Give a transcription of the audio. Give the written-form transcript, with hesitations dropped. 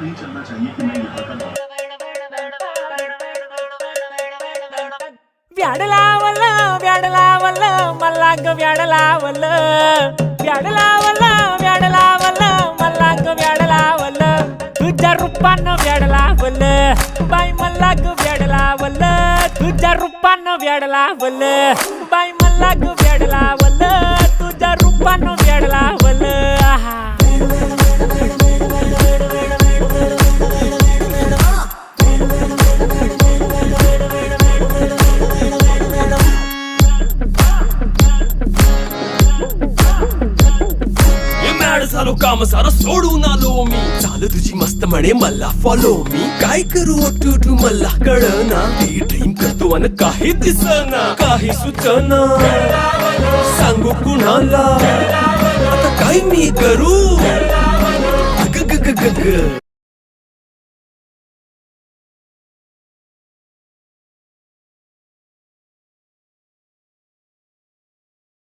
नहीं चलना चाहिए कि मैं यहाँ का व्याड लावलं व्याड लावलं मला ग व्याड लावलं व्याड लावलं व्याड लावलं मला ग व्याड लावलं तुझ्या रूपानं व्याड लावलं बाई मला ग व्याड लावलं तुझ्या रूपानं व्याड लावलं बाई मला ग व्याड लावलं तुझ्या रूपानं व्याड लावलं आहा झालो काम सारं सोडून आलो मी चाल तुझी मस्त म्हणे मला फॉलो मी काय करू टू मला कळना ती ड्रीम करतो आणि काही दिसना काही सुचना सांगू कुणाला आता काय मी करू ग ग ग ग ग